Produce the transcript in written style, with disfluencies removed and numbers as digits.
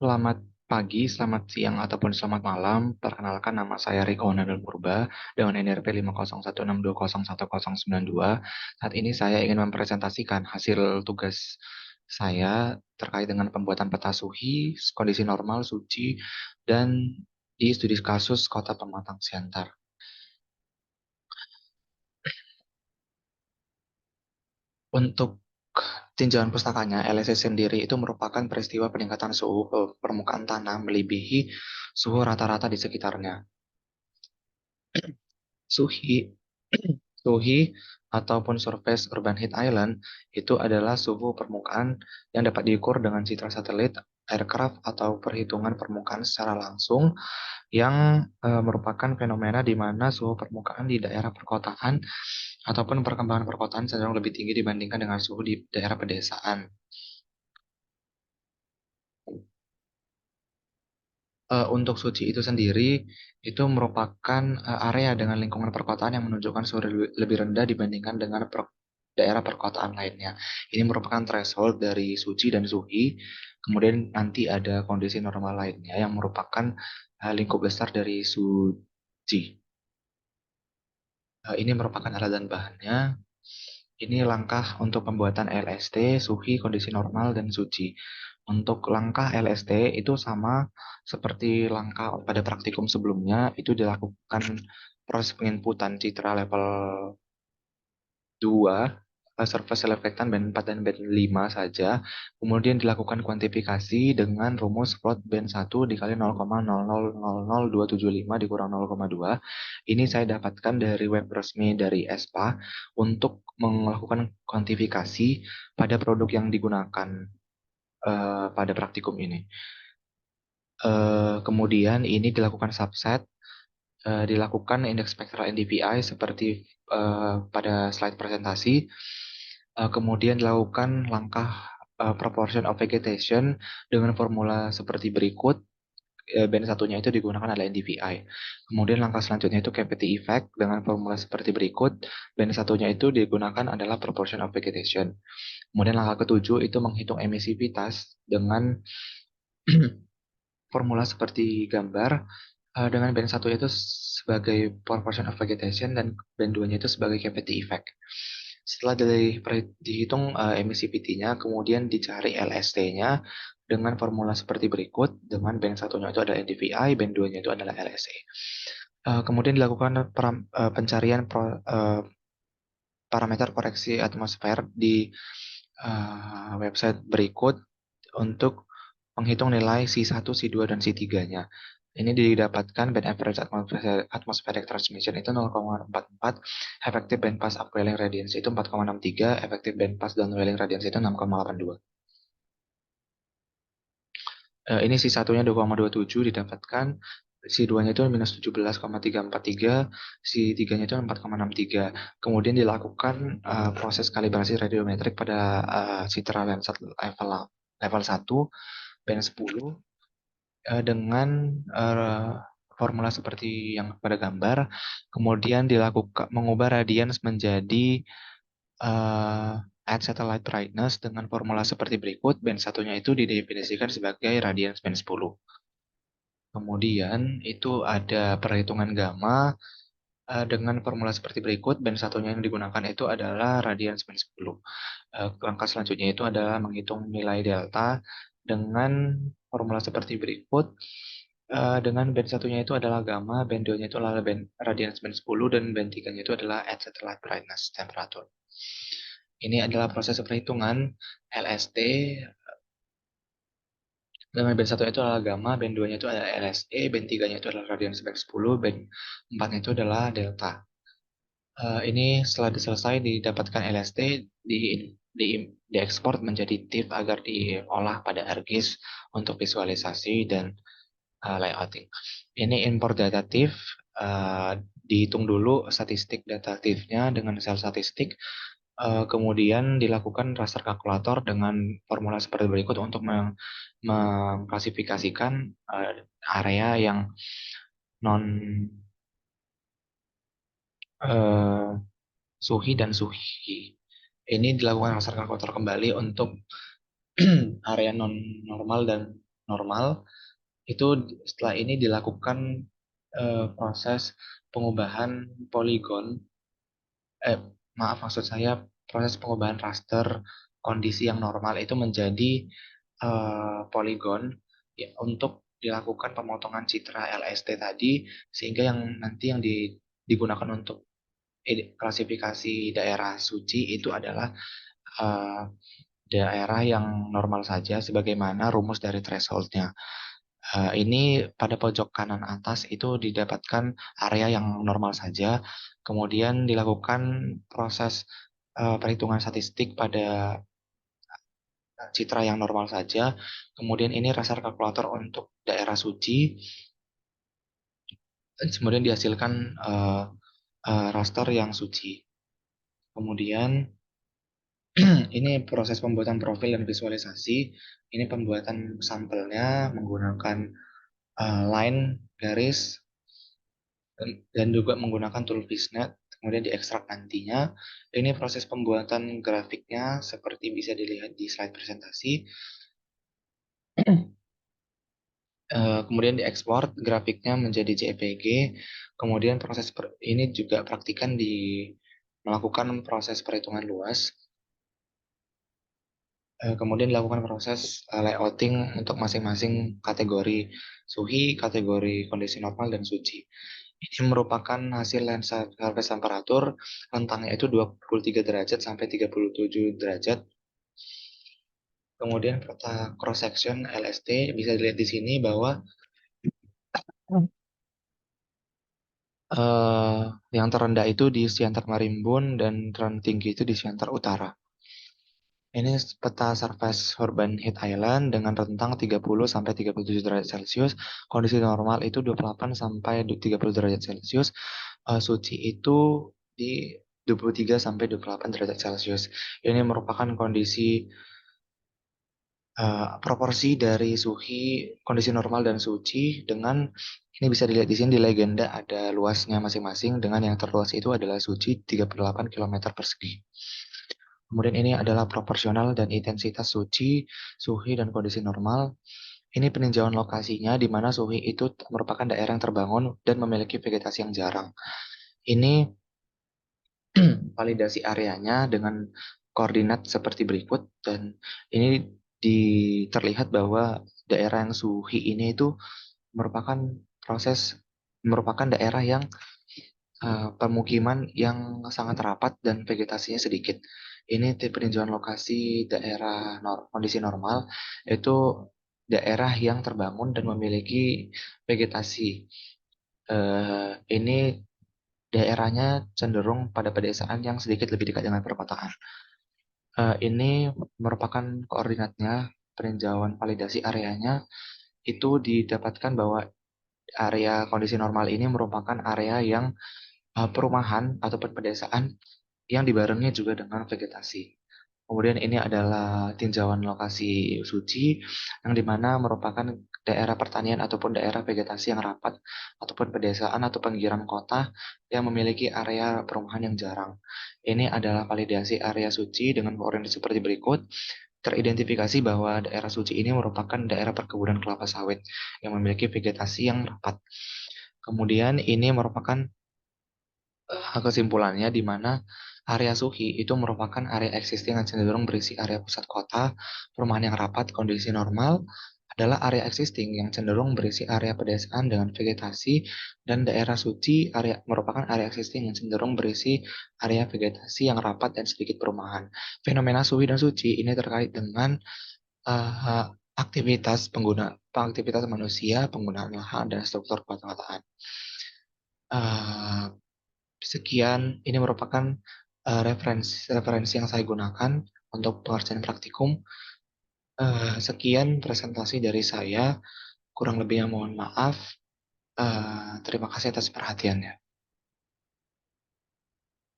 Selamat pagi, selamat siang, ataupun selamat malam. Perkenalkan, nama saya Riko Nadal Purba dengan NRP 50162011092. Saat ini saya ingin mempresentasikan hasil tugas saya terkait dengan pembuatan peta SUHI, kondisi normal, suci, dan di studi kasus Kota Pematang Siantar. Untuk tinjauan pustakanya, LSC sendiri itu merupakan peristiwa peningkatan suhu permukaan tanah melebihi suhu rata-rata di sekitarnya. Suhi, Suhi ataupun surface urban heat island itu adalah suhu permukaan yang dapat diukur dengan citra satelit, aircraft, atau perhitungan permukaan secara langsung yang merupakan fenomena di mana suhu permukaan di daerah perkotaan ataupun perkembangan perkotaan cenderung lebih tinggi dibandingkan dengan suhu di daerah pedesaan. Untuk Suci itu sendiri, itu merupakan area dengan lingkungan perkotaan yang menunjukkan suhu lebih rendah dibandingkan dengan daerah perkotaan lainnya. Ini merupakan threshold dari Suci dan Suhi. Kemudian nanti ada kondisi normal lainnya yang merupakan lingkup besar dari Suci. Ini merupakan alat dan bahannya. Ini langkah untuk pembuatan LST, Suhi, kondisi normal, dan Suci. Untuk langkah LST itu sama seperti langkah pada praktikum sebelumnya, itu dilakukan proses penginputan citra level 2, surface reflectant band 4 dan band 5 saja. Kemudian dilakukan kuantifikasi dengan rumus plot band 1 dikali 0,0000275 dikurang 0,2. Ini saya dapatkan dari web resmi dari ESPA untuk melakukan kuantifikasi pada produk yang digunakan pada praktikum ini. Kemudian ini dilakukan subset, dilakukan indeks spektral NDVI seperti pada slide presentasi. Kemudian dilakukan langkah proportion of vegetation dengan formula seperti berikut. Band satunya itu digunakan adalah NDVI. Kemudian langkah selanjutnya itu cavity effect dengan formula seperti berikut. Band satunya itu digunakan adalah proportion of vegetation. Kemudian langkah ketujuh itu menghitung emisivitas dengan formula seperti gambar, dengan band satu itu sebagai proportion of vegetation dan band 2-nya itu sebagai cavity effect. Setelah dihitung emissivity-nya, kemudian dicari LST-nya dengan formula seperti berikut, dengan band satunya itu adalah NDVI, band 2-nya itu adalah LSA. Kemudian dilakukan pencarian parameter koreksi atmosfer di website berikut untuk menghitung nilai C1, C2, dan C3-nya. Ini didapatkan band average atmospheric transmission itu 0,44, effective band pass upwelling radiance itu 4,63, effective band pass downwelling radiance itu 6,82. Ini C1-nya 2,27 didapatkan, C2-nya itu minus 17,343, C3-nya itu 4,63. Kemudian dilakukan proses kalibrasi radiometrik pada citra lensa level 1, band 10, dengan formula seperti yang pada gambar, kemudian dilakukan mengubah radians menjadi uh, at satellite brightness dengan formula seperti berikut. Band satunya itu didefinisikan sebagai radians band 10. Kemudian itu ada perhitungan gamma dengan formula seperti berikut. Band satunya yang digunakan itu adalah radians band 10. Langkah selanjutnya itu adalah menghitung nilai delta dengan formula seperti berikut. Dengan band satunya itu adalah gamma, band 2-nya itu adalah band radians band 10, dan band 3-nya itu adalah at satellite brightness temperature. Ini adalah proses perhitungan LST. Dengan band 1 itu adalah gamma, band 2-nya itu adalah LSE, band 3-nya itu adalah radians band 10, band 4-nya itu adalah delta. Ini setelah selesai didapatkan LST, di, di, diekspor menjadi TIFF agar diolah pada ArcGIS untuk visualisasi dan layouting. Ini import data TIFF, dihitung dulu statistik data TIFF-nya dengan sel statistik, kemudian dilakukan raster kalkulator dengan formula seperti berikut untuk mengklasifikasikan area yang non uh, Suhi dan Suhi. Ini dilakukan raster kalkulator kembali untuk area non normal dan normal, itu setelah ini dilakukan proses pengubahan poligon, eh maaf maksud saya proses pengubahan raster kondisi yang normal itu menjadi poligon ya, untuk dilakukan pemotongan citra LST tadi, sehingga yang nanti yang digunakan untuk klasifikasi daerah suci itu adalah eh, daerah yang normal saja sebagaimana rumus dari thresholdnya. Ini pada pojok kanan atas itu didapatkan area yang normal saja, kemudian dilakukan proses perhitungan statistik pada citra yang normal saja, kemudian ini raster kalkulator untuk daerah suci, dan kemudian dihasilkan raster yang suci. Kemudian ini proses pembuatan profil dan visualisasi. Ini pembuatan sampelnya menggunakan line, garis, dan juga menggunakan tool fishnet. Kemudian diekstrak nantinya. Ini proses pembuatan grafiknya seperti bisa dilihat di slide presentasi. Kemudian diekspor grafiknya menjadi JPG. Kemudian proses ini juga praktikan di melakukan proses perhitungan luas. Kemudian dilakukan proses layouting untuk masing-masing kategori suhi, kategori kondisi normal, dan suci. Ini merupakan hasil lensa surface temperatur, rentangnya itu 23 derajat sampai 37 derajat. Kemudian peta cross section LST bisa dilihat di sini bahwa eh, yang terendah itu di Siantar Marimbun dan tertinggi itu di Siantar Utara. Ini peta surface urban heat island dengan rentang 30 sampai 37 derajat Celcius. Kondisi normal itu 28 sampai 30 derajat Celcius. Suci itu di 23 sampai 28 derajat Celcius. Ini merupakan kondisi proporsi dari suhi, kondisi normal dan suci dengan ini bisa dilihat di sini di legenda ada luasnya masing-masing, dengan yang terluas itu adalah suci 38 km persegi. Kemudian ini adalah proporsional dan intensitas suci, suhi, dan kondisi normal. Ini peninjauan lokasinya di mana suhi itu merupakan daerah yang terbangun dan memiliki vegetasi yang jarang. Ini validasi areanya dengan koordinat seperti berikut, dan ini terlihat bahwa daerah yang suhi ini itu merupakan proses merupakan daerah yang pemukiman yang sangat rapat dan vegetasinya sedikit. Ini tipe peninjauan lokasi daerah kondisi normal, itu daerah yang terbangun dan memiliki vegetasi. Ini daerahnya cenderung pada pedesaan yang sedikit lebih dekat dengan perkotaan. Ini merupakan koordinatnya, peninjauan validasi areanya, itu didapatkan bahwa area kondisi normal ini merupakan area yang perumahan ataupun pedesaan yang dibarengi juga dengan vegetasi. Kemudian ini adalah tinjauan lokasi suci yang dimana merupakan daerah pertanian ataupun daerah vegetasi yang rapat ataupun pedesaan atau pinggiran kota yang memiliki area perumahan yang jarang. Ini adalah validasi area suci dengan koordinat seperti berikut. Teridentifikasi bahwa daerah suci ini merupakan daerah perkebunan kelapa sawit yang memiliki vegetasi yang rapat. Kemudian ini merupakan kesimpulannya di mana area Suhi itu merupakan area existing yang cenderung berisi area pusat kota, perumahan yang rapat, kondisi normal adalah area existing yang cenderung berisi area pedesaan dengan vegetasi, dan daerah suci merupakan area existing yang cenderung berisi area vegetasi yang rapat dan sedikit perumahan. Fenomena Suhi dan Suci ini terkait dengan uh, aktivitas manusia, penggunaan lahan, dan struktur kota-kotaan. Uh, Sekian, ini merupakan referensi yang saya gunakan untuk pengerjaan praktikum. Sekian presentasi dari saya, kurang lebihnya mohon maaf. Terima kasih atas perhatiannya.